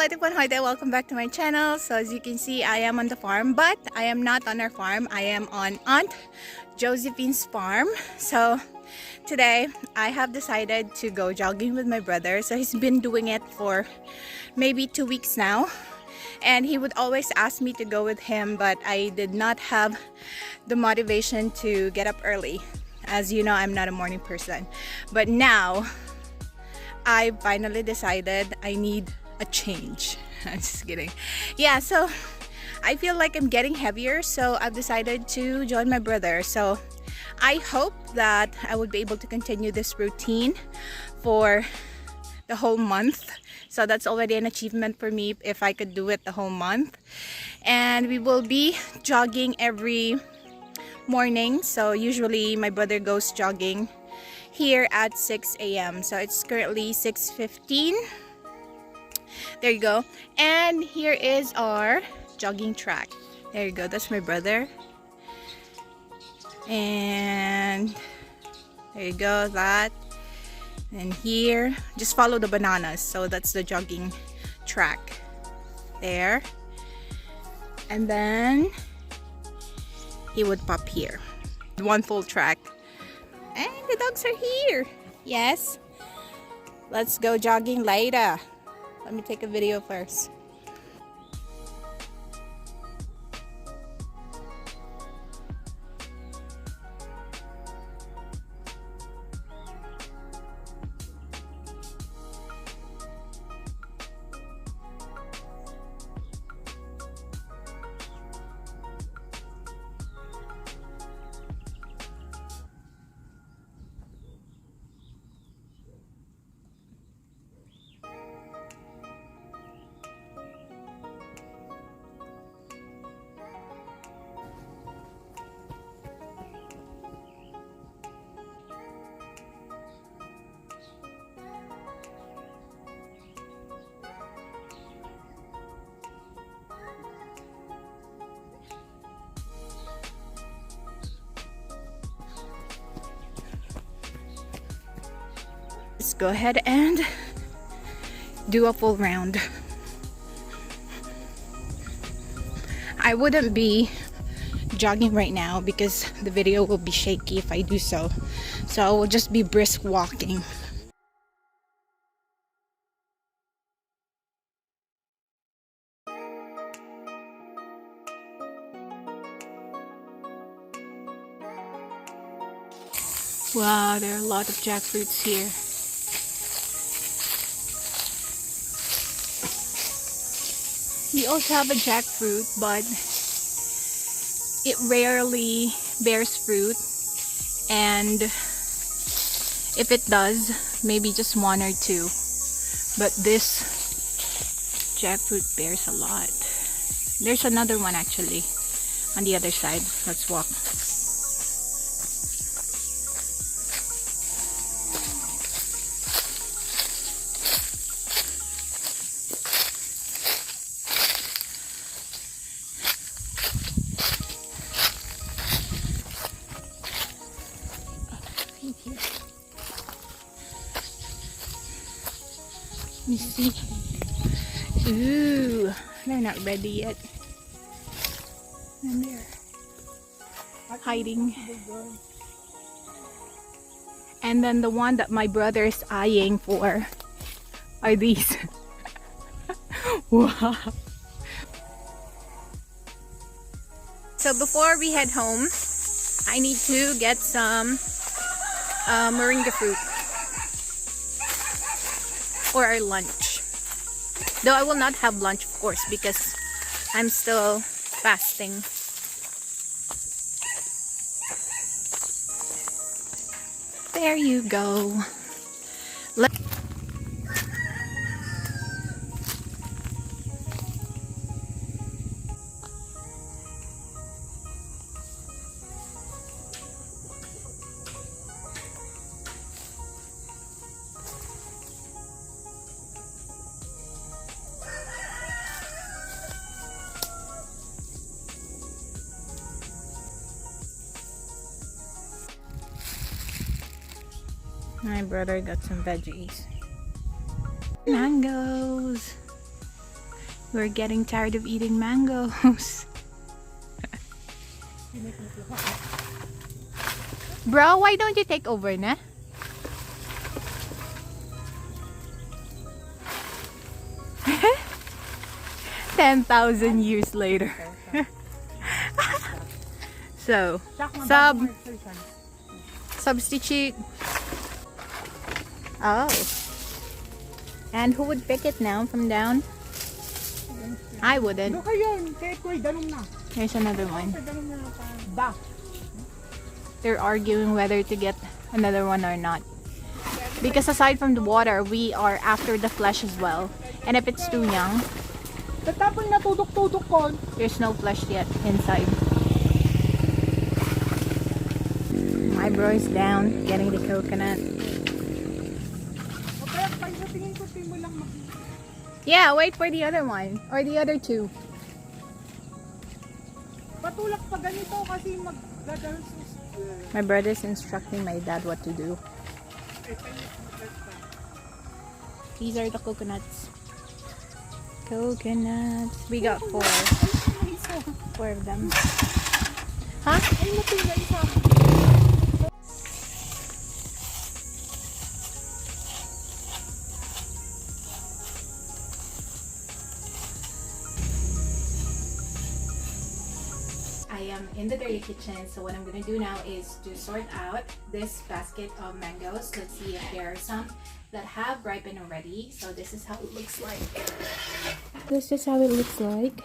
Buhay, welcome back to my channel. So as you can see, I am on the farm, but I am not on our farm. I am on Aunt Josephine's farm. So today I have decided to go jogging with my brother. So he's been doing it for maybe 2 weeks now, and he would always ask me to go with him, but I did not have the motivation to get up early. As you know, I'm not a morning person, but now I finally decided I need a change. I'm just kidding. Yeah, so I feel like I'm getting heavier, so I've decided to join my brother. So I hope that I would be able to continue this routine for the whole month. So that's already an achievement for me if I could do it the whole month. And we will be jogging every morning. So usually my brother goes jogging here at 6 a.m. So it's currently 6:15. There you go. And here is our jogging track. There you go. That's my brother. And there you go. That. And here, just follow the bananas. So that's the jogging track. There. And then he would pop here. One full track. And the dogs are here. Yes. Let's go jogging later. Let me take a video first. Let's go ahead and do a full round. I wouldn't be jogging right now because the video will be shaky if I do so. So I will just be brisk walking. Wow, there are a lot of jackfruits here. We also have a jackfruit, but it rarely bears fruit, and if it does, maybe just one or two. But this jackfruit bears a lot. There's another one actually on the other side. Let's walk. Let me see. Ooh, they're not ready yet. And they're hiding. And then the one that my brother is eyeing for are these. Wow. So before we head home, I need to get some moringa fruit for our lunch. Though I will not have lunch, of course, because I'm still fasting. There you go. My brother got some veggies. Mangoes. We're getting tired of eating mangoes. Bro, why don't you take over na? $10,000 years later. So, substitute. Oh. And who would pick it now from down? I wouldn't. Here's another one. They're arguing whether to get another one or not. Because aside from the water, we are after the flesh as well. And if it's too young, there's no flesh yet inside. My bro is down getting the coconut. Yeah, wait for the other one. Or the other two. My brother's instructing my dad what to do. These are the coconuts. Coconuts. We got 4. 4 of them. Huh? I am in the dirty kitchen, so what I'm gonna do now is to sort out this basket of mangoes. Let's see if there are some that have ripened already. So this is how it looks like. This is how it looks like.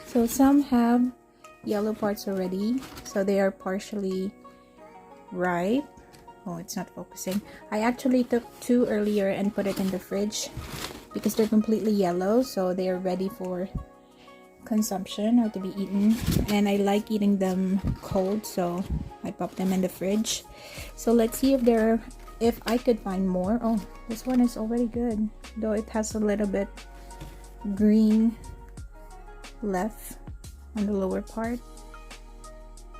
So some have yellow parts already, so they are partially ripe. Oh, it's not focusing. I actually took 2 earlier and put it in the fridge because they're completely yellow, so they are ready for consumption or to be eaten. And I like eating them cold, so I pop them in the fridge. So let's see if I could find more. Oh, this one is already good, though it has a little bit green left on the lower part.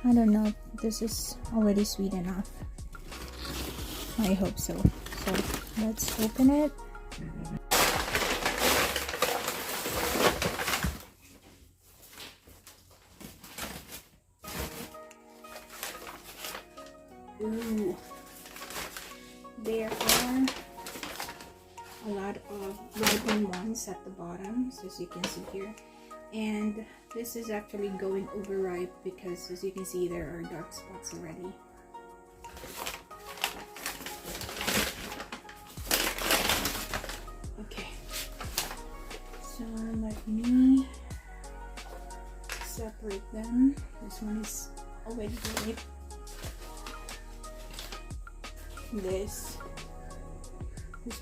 I don't know if this is already sweet enough. I hope so. So let's open it. Ooh, there are a lot of ripened ones at the bottom, so as you can see here, and this is actually going overripe because, as you can see, there are dark spots already. Okay, so let me separate them. This one is already ripe. This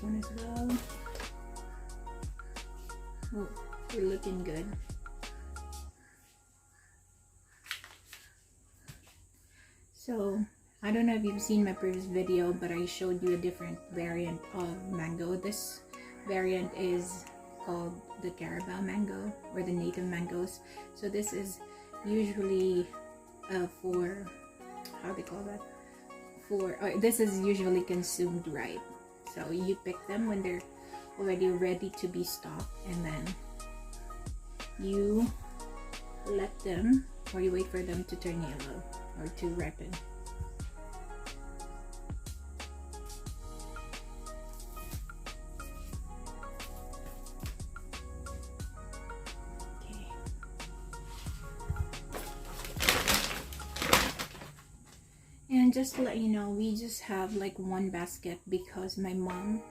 one as well. Oh, they're looking good. So I don't know if you've seen my previous video, but I showed you a different variant of mango. This variant is called the Carabao mango, or the native mangoes. So this is usually for, how they call that, this is usually consumed ripe. So you pick them when they're already ready to be stocked, and then you let them, or you wait for them to turn yellow or to ripen. And just to let you know, we just have like 1 basket because my mom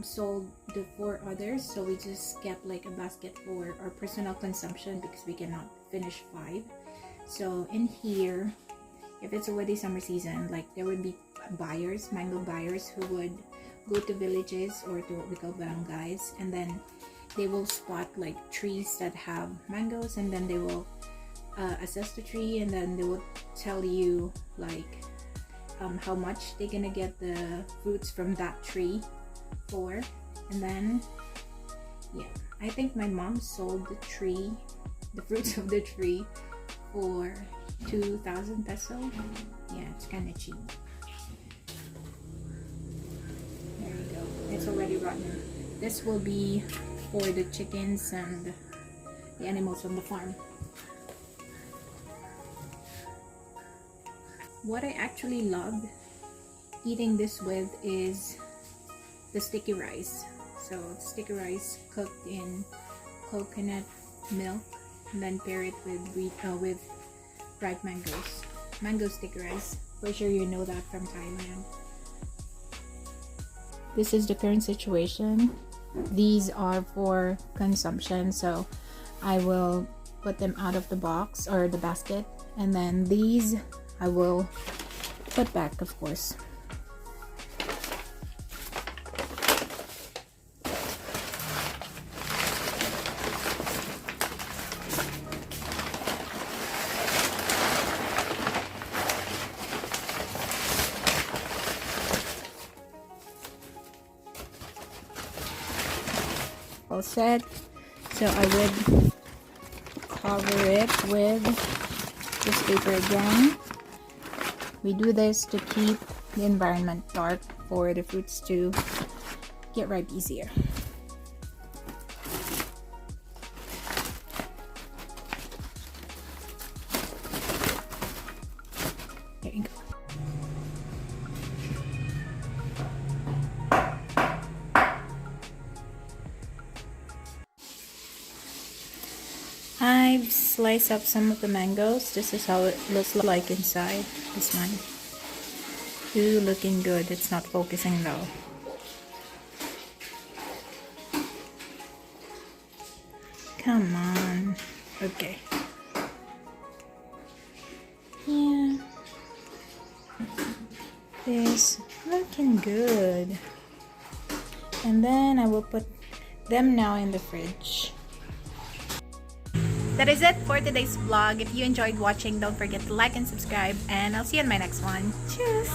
sold the 4 others, so we just kept like a basket for our personal consumption because we cannot finish 5. So in here, if it's already summer season, like there would be buyers, mango buyers, who would go to villages or to what we call barangays, and then they will spot like trees that have mangoes, and then they will assess the tree, and then they will tell you like how much they're gonna get the fruits from that tree for. And then yeah, I think my mom sold the fruits of the tree for 2,000 peso. Yeah, it's kind of cheap. There you go, it's already rotten. This will be for the chickens and the animals from the farm. What I actually love eating this with is the sticky rice. So sticky rice cooked in coconut milk, and then pair it with ripe mangoes. Mango sticky rice. For sure you know that from Thailand. This is the current situation. These are for consumption, so I will put them out of the box or the basket, and then these I will put back, of course. All set. So I would cover it with this paper again. We do this to keep the environment dark for the fruits to get ripe easier. There you go. I've sliced up some of the mangoes. This is how it looks like inside. This one. Ooh, looking good. It's not focusing though. Come on. Okay. Yeah. This looking good. And then I will put them now in the fridge. That is it for today's vlog. If you enjoyed watching, don't forget to like and subscribe, and I'll see you in my next one. Cheers!